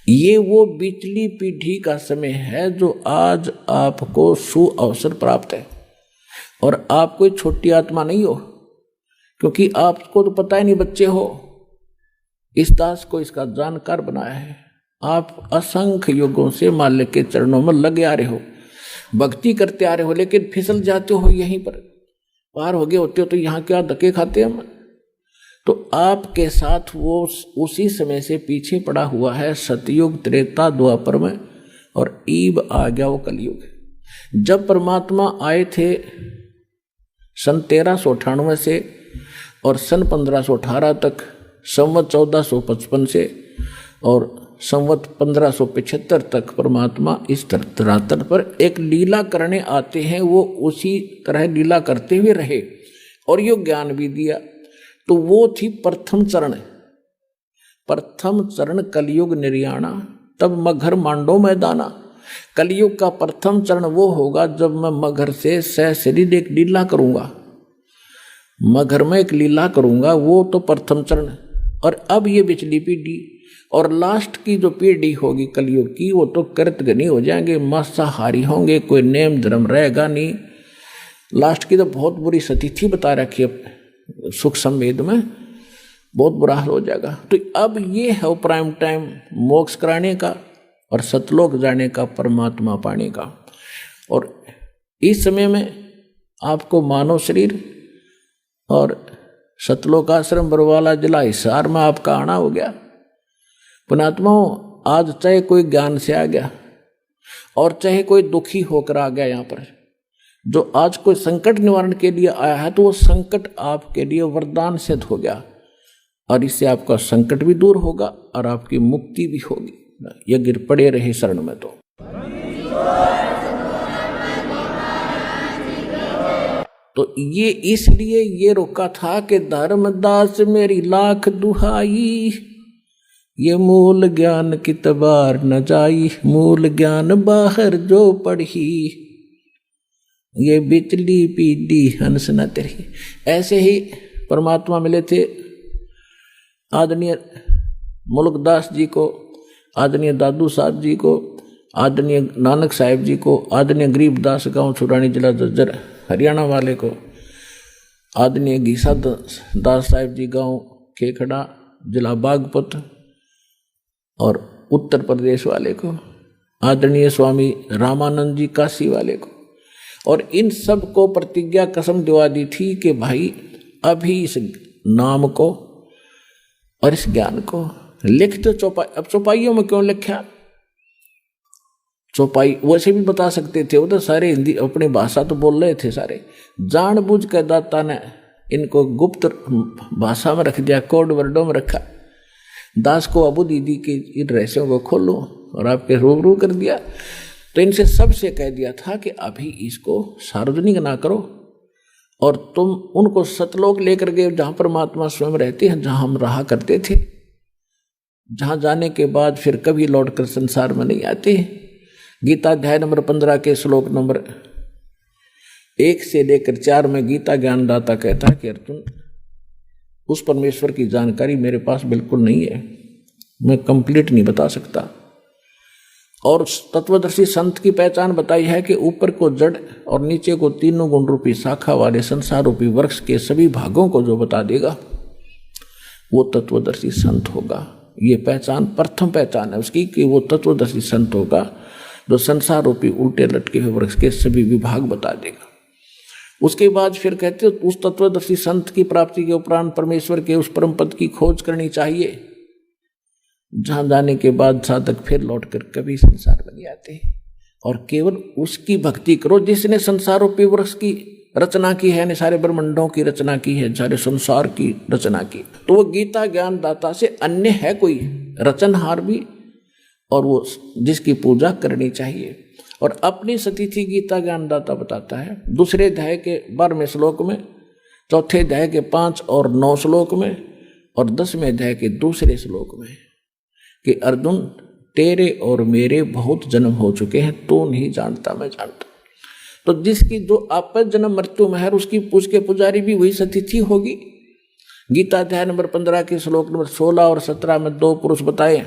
Speaker 1: ये वो बिचली पीढ़ी का समय है जो आज आपको सुअवसर प्राप्त है। और आप कोई छोटी आत्मा नहीं हो, क्योंकि आपको तो पता ही नहीं बच्चे हो, इस दास को इसका जानकार बनाया है। आप असंख्य युगों से मालिक के चरणों में लगे आ रहे हो, भक्ति करते आ रहे हो, लेकिन फिसल जाते हो, यहीं पर पार हो गए होते हो तो यहाँ क्या धक्के खाते हम। तो आपके साथ वो उसी समय से पीछे पड़ा हुआ है सतयुग त्रेता द्वापर में, और ईब आ गया वो कलयुग। जब परमात्मा आए थे सन 1398 से और सन 1518 तक, संवत 1455 से और संवत 1575 तक परमात्मा इस धरातल पर एक लीला करने आते हैं। वो उसी तरह लीला करते हुए रहे और यो ज्ञान भी दिया। तो वो थी प्रथम चरण कलयुग निर्याणा, तब मगर मांडो मैदाना। कलयुग का प्रथम चरण वो होगा जब मैं मगर से सहशरीर एक लीला करूंगा, मगर में एक लीला करूंगा, वो तो प्रथम चरण। और अब ये पिछली पीढ़ी और लास्ट की जो पीढ़ी होगी कलयुग की, वो तो कृतघ्नी हो जाएंगे, मांसाहारी होंगे, कोई नेम धर्म रहेगा नहीं। लास्ट की तो बहुत बुरी स्थिति बता रखी है सुख संवेद में, बहुत बुरा हाल हो जाएगा। तो अब ये है प्राइम टाइम मोक्ष कराने का और सतलोक जाने का, परमात्मा पाने का। और इस समय में आपको मानव शरीर और सतलोकाश्रम बरवाला जिला हिसार में आपका आना हो गया। पुणात्माओं, आज चाहे कोई ज्ञान से आ गया और चाहे कोई दुखी होकर आ गया यहाँ पर, जो आज कोई संकट निवारण के लिए आया है तो वो संकट आपके लिए वरदान सिद्ध हो गया और इससे आपका संकट भी दूर होगा और आपकी मुक्ति भी होगी। ये गिर पड़े रहे शरण में। तो ये इसलिए ये रोका था कि धर्मदास मेरी लाख दुहाई, ये मूल ज्ञान की तबार न जाई, मूल ज्ञान बाहर जो पढ़ी, ये बिचली पीडी हंस न तेरी। ऐसे ही परमात्मा मिले थे आदरणीय मुल्कदास जी को, आदरणीय दादू साहब जी को, आदरणीय नानक साहिब जी को, आदरणीय गरीबदास गांव छुरानी जिला जज्जर हरियाणा वाले को, आदरणीय गीसा दास साहिब जी गांव खेखड़ा जिला बागपत और उत्तर प्रदेश वाले को, आदरणीय स्वामी रामानंद जी काशी वाले को, और इन सब को प्रतिज्ञा कसम दिवा दी थी कि भाई अभी इस नाम को और इस ज्ञान को लिख दो चौपाई। अब चौपाइयों में क्यों लिखा? चौपाई वैसे भी बता सकते थे, वो तो सारे हिंदी अपनी भाषा तो बोल रहे थे सारे, जानबूझ के दाता ने इनको गुप्त भाषा में रख दिया, कोड वर्डों में रखा। दास को अबू दीदी के इन रहस्यों को खोलो और आपके रूबरू कर दिया। तो इनसे सबसे कह दिया था कि अभी इसको सार्वजनिक ना करो और तुम उनको सतलोक लेकर गए जहाँ परमात्मा स्वयं रहते हैं, जहाँ हम रहा करते थे, जहाँ जाने के बाद फिर कभी लौटकर संसार में नहीं आते। गीता अध्याय नंबर 15 के श्लोक नंबर 1 से लेकर 4 में गीता ज्ञानदाता कहता है कि अर्जुन, उस परमेश्वर की जानकारी मेरे पास बिल्कुल नहीं है, मैं कंप्लीट नहीं बता सकता। और तत्वदर्शी संत की पहचान बताई है कि ऊपर को जड़ और नीचे को तीनों गुण रूपी शाखा वाले संसार रूपी वृक्ष के सभी भागों को जो बता देगा वो तत्वदर्शी संत होगा। ये पहचान प्रथम पहचान है उसकी कि वो तत्वदर्शी संत होगा जो संसार रूपी उल्टे लटके हुए वृक्ष के सभी विभाग बता देगा। उसके बाद फिर कहते हैं उस तत्वदर्शी संत की प्राप्ति के उपरांत परमेश्वर के उस परम पद की खोज करनी चाहिए, जहां जाने के बाद साधक फिर लौटकर कभी संसार में नहीं आते और केवल उसकी भक्ति करो जिसने संसार रूपी वृक्ष की रचना की है, ने सारे ब्रह्मांडों की रचना की है, सारे संसार की रचना की। तो वो गीता ज्ञानदाता से अन्य है कोई रचनहार भी, और वो जिसकी पूजा करनी चाहिए। और अपनी सतिथि गीता ज्ञानदाता बताता है दूसरे अध्याय के 12वें श्लोक में, चौथे अध्याय के 5 और 9 श्लोक में और 10वें अध्याय के दूसरे श्लोक में कि अर्जुन तेरे और मेरे बहुत जन्म हो चुके हैं, तो नहीं जानता मैं जानता। तो जिसकी जो आपस जन्म मृत्यु में है उसकी पूज के पुजारी भी वही सतिथि होगी। गीता अध्याय नंबर 15 के श्लोक नंबर 16 और 17 में 2 पुरुष बताए,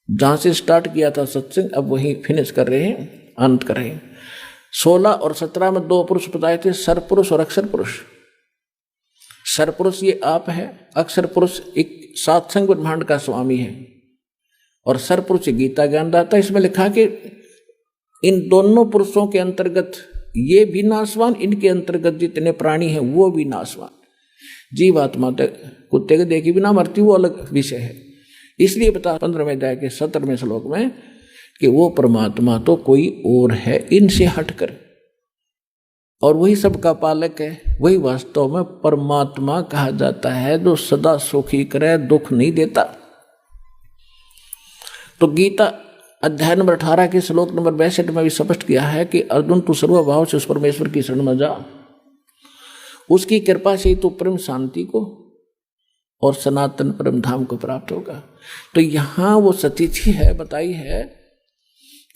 Speaker 1: जहां से स्टार्ट किया था सत्संग अब वही फिनिश कर रहे हैं, अंत कर रहे हैं। 16 और 17 में 2 पुरुष बताए थे, सरपुरुष और अक्षर पुरुष। सरपुरुष ये आप है, अक्षर पुरुष एक सात्संग ब्रह्मांड का स्वामी है और सरपुरुष गीता ज्ञानदाता। इसमें लिखा कि इन दोनों पुरुषों के अंतर्गत ये भी नाशवान, इनके अंतर्गत जितने प्राणी हैं वो भी नाशवान। जीव आत्मा तक कुत्ते के देखी बिना मरती वो अलग विषय है। इसलिए बता 15वें अध्याय के 17वें श्लोक में कि वो परमात्मा तो कोई और है इनसे हटकर, और वही सबका पालक है। वही वास्तव में परमात्मा कहा जाता है जो सदा सुखी करे, दुख नहीं देता। तो गीता अध्याय नंबर 18 के श्लोक नंबर 62 में भी स्पष्ट किया है कि अर्जुन तू सर्वभाव से उस परमेश्वर की शरण में जा, उसकी कृपा से ही तो परम शांति को और सनातन परम धाम को प्राप्त होगा। तो यहाँ वो सतिथि है बताई है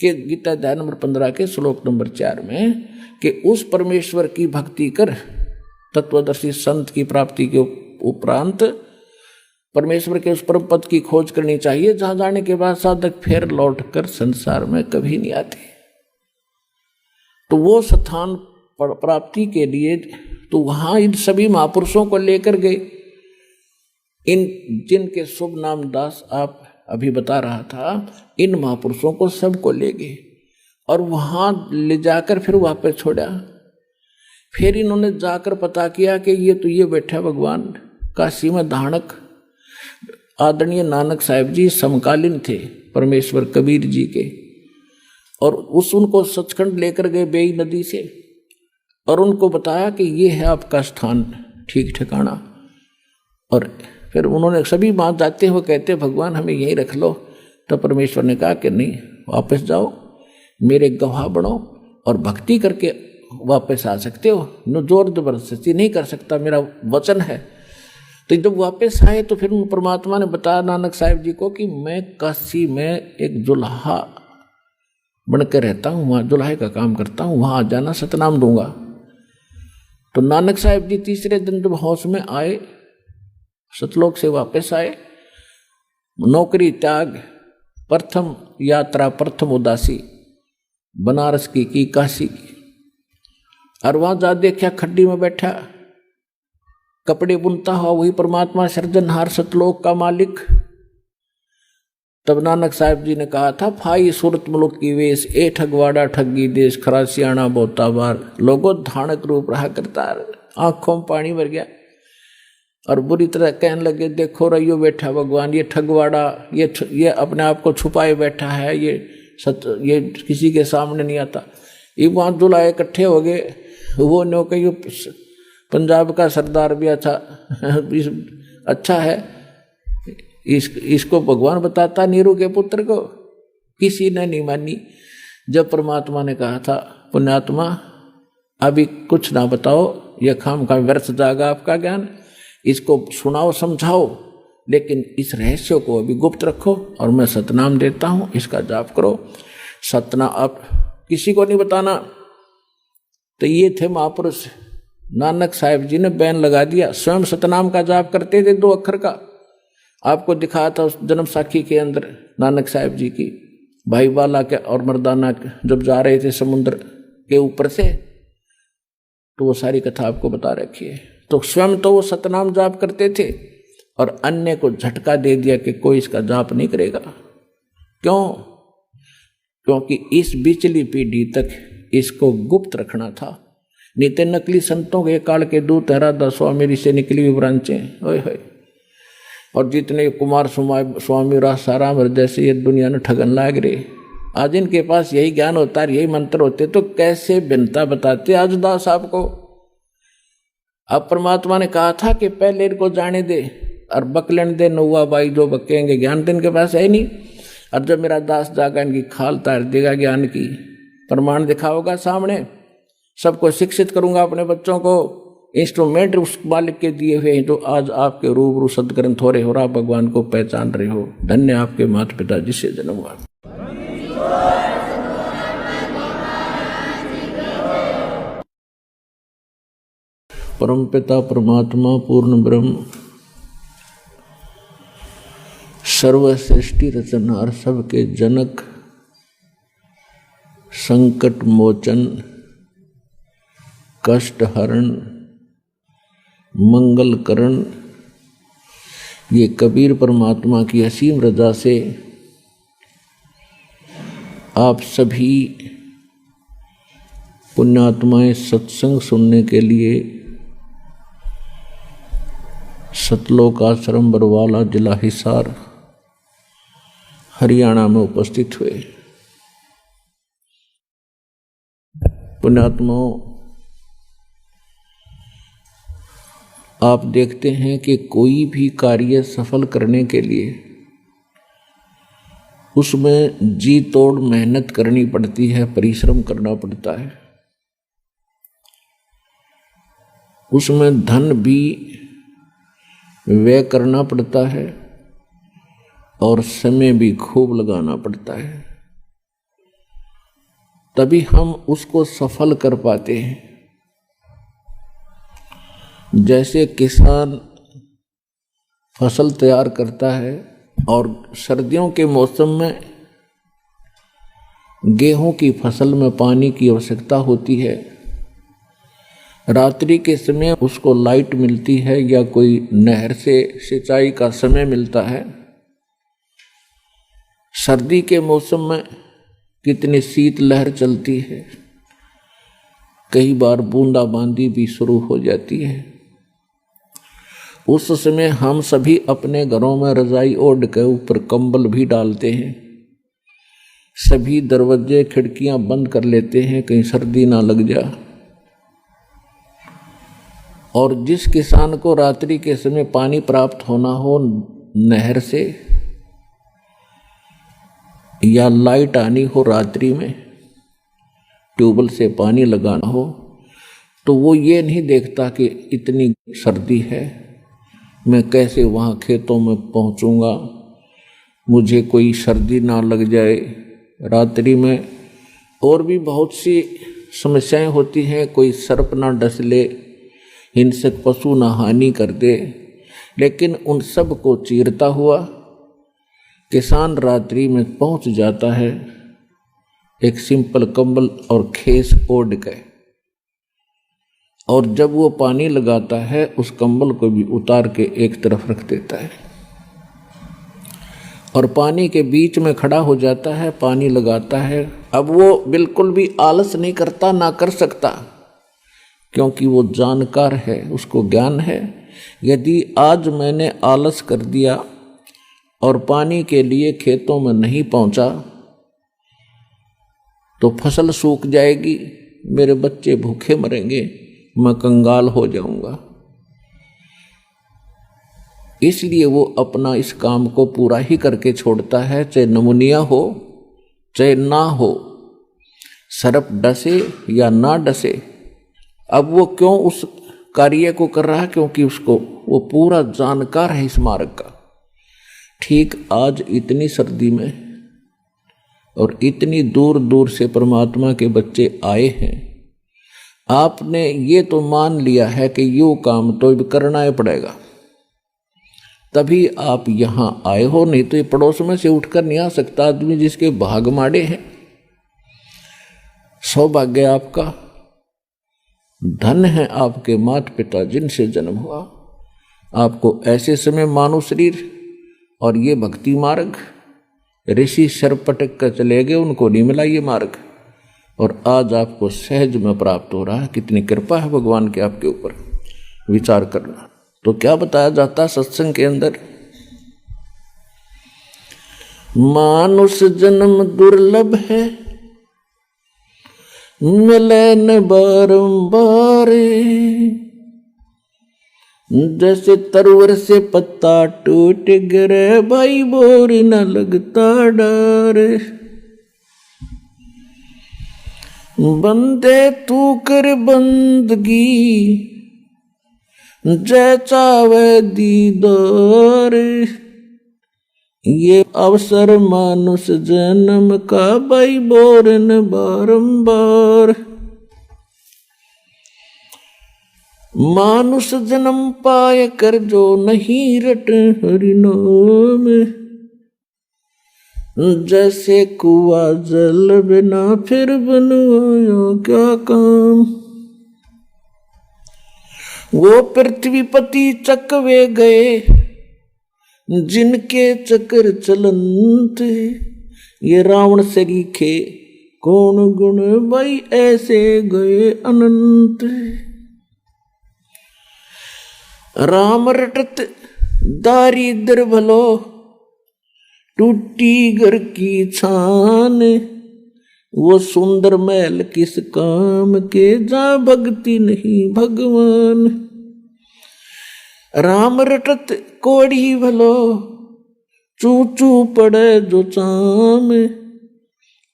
Speaker 1: कि गीता अध्याय नंबर 15 के श्लोक नंबर 4 में कि उस परमेश्वर की भक्ति कर तत्वदर्शी संत की प्राप्ति के उपरांत परमेश्वर के उस परम पद की खोज करनी चाहिए, जहां जाने के बाद साधक फिर लौटकर संसार में कभी नहीं आते। तो वो स्थान प्राप्ति के लिए तो वहां इन सभी महापुरुषों को लेकर गए, इन जिनके शुभ नाम दास आप अभी बता रहा था, इन महापुरुषों को सबको ले गए और वहां ले जाकर फिर वहां पर छोड़ा। फिर इन्होंने जाकर पता किया कि ये बैठा भगवान काशी में धाणक। आदरणीय नानक साहिब जी समकालीन थे परमेश्वर कबीर जी के, और उनको सचखंड लेकर गए बेई नदी से, और उनको बताया कि ये है आपका स्थान ठीक ठिकाना। और फिर उन्होंने सभी बात जाते हुए कहते भगवान हमें यहीं रख लो। तो परमेश्वर ने कहा कि नहीं, वापस जाओ, मेरे गवाह बनो और भक्ति करके वापस आ सकते हो, न जोर जबरदस्ती नहीं कर सकता, मेरा वचन है। तो जब वापस आए तो फिर उन परमात्मा ने बताया नानक साहिब जी को कि मैं काशी में एक जुल्हा बनकर रहता हूँ, वहाँ जुल्हे का काम करता हूँ, वहाँ आ जाना, सतनाम दूंगा। तो नानक साहिब जी तीसरे दिन जब होश में आए, सतलोक से वापस आए, नौकरी त्याग, प्रथम यात्रा, प्रथम उदासी बनारस की काशी की, और वहां जा देखा खड्डी में बैठा कपड़े बुनता हुआ वही परमात्मा सृजनहार सतलोक का मालिक। तब नानक साहिब जी ने कहा था, फाई सूरत मुल्क की वेश, ए ठगवाड़ा ठगी देश, खरासियाना बोता बार, लोगों धानक रूप रहा करता। आंखों में पानी भर गया और बुरी तरह कहने लगे, देखो रहियो बैठा भगवान, ये ठगवाड़ा, ये अपने आप को छुपाए बैठा है, ये किसी के सामने नहीं आता। ये वहाँ दुलाए इकट्ठे हो गए, वो नो कही पंजाब का सरदार भी अच्छा है, इसको भगवान बताता नीरू के पुत्र को। किसी ने नहीं मानी। जब परमात्मा ने कहा था, पुण्यात्मा अभी कुछ ना बताओ, यह खाम खा व्यर्थ जाएगा आपका ज्ञान, इसको सुनाओ समझाओ, लेकिन इस रहस्य को अभी गुप्त रखो और मैं सतनाम देता हूँ, इसका जाप करो। सतना आप किसी को नहीं बताना। तो ये थे महापुरुष। नानक साहिब जी ने बैन लगा दिया, स्वयं सतनाम का जाप करते थे 2 अक्षर का। आपको दिखाया था उस जन्म साखी के अंदर नानक साहिब जी की, भाई बाला के और मर्दाना जब जा रहे थे समुद्र के ऊपर से, तो वो सारी कथा आपको बता रखी है। तो स्वयं तो वो सतनाम जाप करते थे और अन्य को झटका दे दिया कि कोई इसका जाप नहीं करेगा। क्यों? क्योंकि इस बिचली पीढ़ी तक इसको गुप्त रखना था। नित्य नकली संतों के काल के दूत राधा स्वामी से निकली हुई ब्रांचें, ओए होए, और जितने कुमार स्वामी रासाराम जैसे ये दुनिया ने ठगन लाग रहे, आज इनके पास यही ज्ञान होता है, यही मंत्र होते, तो कैसे भिन्नता बताते आज दास आपको। अब परमात्मा ने कहा था कि पहले इनको जाने दे और बकलन दे, नौवा बाई जो बकेंगे, ज्ञान तो इनके पास है नहीं। और जब मेरा दास जागा इनकी खाल तार देगा, ज्ञान की प्रमाण दिखाओगा सामने, सबको शिक्षित करूंगा अपने बच्चों को। इंस्ट्रूमेंट उस मालिक के दिए हुए हैं जो आज आपके रूबरू सदग्रंथ हो रहे हो, आप भगवान को पहचान रहे हो। धन्य आपके माता पिता जिससे जन्म हुआ। परम पिता परमात्मा पूर्ण ब्रह्म सर्व सृष्टि रचनहार सबके जनक संकट मोचन कष्ट हरण मंगल करण, ये कबीर परमात्मा की असीम रजा से आप सभी पुण्यात्माएं सत्संग सुनने के लिए सतलोक आश्रम बरवाला जिला हिसार हरियाणा में उपस्थित हुए। पुण्यात्माओं, आप देखते हैं कि कोई भी कार्य सफल करने के लिए उसमें जी तोड़ मेहनत करनी पड़ती है, परिश्रम करना पड़ता है। उसमें धन भी व्यय करना पड़ता है और समय भी खूब लगाना पड़ता है, तभी हम उसको सफल कर पाते हैं। जैसे किसान फसल तैयार करता है और सर्दियों के मौसम में गेहूं की फसल में पानी की आवश्यकता होती है, रात्रि के समय उसको लाइट मिलती है या कोई नहर से सिंचाई का समय मिलता है। सर्दी के मौसम में कितनी शीत लहर चलती है, कई बार बूंदाबांदी भी शुरू हो जाती है। उस समय हम सभी अपने घरों में रजाई ओढ़ के ऊपर कंबल भी डालते हैं, सभी दरवाजे खिड़कियां बंद कर लेते हैं कहीं सर्दी ना लग जा। और जिस किसान को रात्रि के समय पानी प्राप्त होना हो नहर से या लाइट आनी हो रात्रि में, ट्यूबवेल से पानी लगाना हो, तो वो ये नहीं देखता कि इतनी सर्दी है, मैं कैसे वहाँ खेतों में पहुँचूँगा, मुझे कोई सर्दी ना लग जाए रात्रि में। और भी बहुत सी समस्याएं होती हैं, कोई सर्प ना डस ले, हिंसक पशु ना हानि कर दे, लेकिन उन सब को चीरता हुआ किसान रात्रि में पहुंच जाता है एक सिंपल कंबल और खेस ओढ़ के। और जब वो पानी लगाता है उस कंबल को भी उतार के एक तरफ रख देता है और पानी के बीच में खड़ा हो जाता है, पानी लगाता है। अब वो बिल्कुल भी आलस नहीं करता, ना कर सकता, क्योंकि वो जानकार है, उसको ज्ञान है। यदि आज मैंने आलस कर दिया और पानी के लिए खेतों में नहीं पहुंचा तो फसल सूख जाएगी, मेरे बच्चे भूखे मरेंगे, मैं कंगाल हो जाऊंगा। इसलिए वो अपना इस काम को पूरा ही करके छोड़ता है, चाहे नमूनिया हो चाहे ना हो, सर्प डसे या ना डसे। अब वो क्यों उस कार्य को कर रहा है? क्योंकि उसको वो पूरा जानकार है इस मार्ग का। ठीक आज इतनी सर्दी में और इतनी दूर दूर से परमात्मा के बच्चे आए हैं, आपने ये तो मान लिया है कि यो काम तो करना ही पड़ेगा, तभी आप यहाँ आए हो, नहीं तो ये पड़ोस में से उठकर नहीं आ सकता आदमी जिसके भाग माड़े हैं। सौभाग्य आपका, धन है आपके माता पिता जिनसे जन्म हुआ। आपको ऐसे समय मानव शरीर और ये भक्ति मार्ग, ऋषि शर पटक कर चले गए, उनको नहीं मिला ये मार्ग, और आज आपको सहज में प्राप्त हो रहा है। कितनी कृपा है भगवान के आपके ऊपर, विचार करना। तो क्या बताया जाता सत्संग के अंदर? मानुष जन्म दुर्लभ है, मिले न बारंबार, जैसे तरवर से पत्ता टूट गिरे, भाई बोर न लगता डर। बंदे तू कर बंदगी, जय चावे दीदार, ये अवसर मानुष जन्म का, भाई बोर न बारंबार। मानुष जन्म पाए कर जो नहीं रट हरि नाम, जैसे कुआ जल बिना फिर बनवाया क्या काम। वो पृथ्वीपति चकवे गए जिनके चक्र चलंत, ये रावण सरीखे कौन गुण, भाई ऐसे गए अनंत। राम रटत दारिद्र भलो, टूटी घर की छान, वो सुंदर महल किस काम के, जा भक्ति नहीं भगवान। राम रटत कोड़ी भलो, चू चू पड़े जो चाम,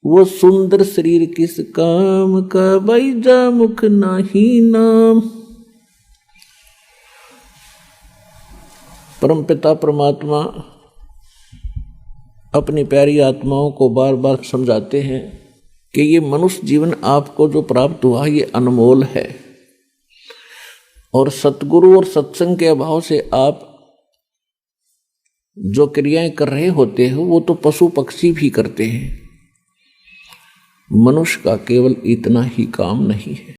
Speaker 1: वो सुंदर शरीर किस काम का, भाई जा मुख नाही नाम। परमपिता परमात्मा अपनी प्यारी आत्माओं को बार बार समझाते हैं कि ये मनुष्य जीवन आपको जो प्राप्त हुआ ये अनमोल है, और सतगुरु और सत्संग के अभाव से आप जो क्रियाएं कर रहे होते हो वो तो पशु पक्षी भी करते हैं। मनुष्य का केवल इतना ही काम नहीं है।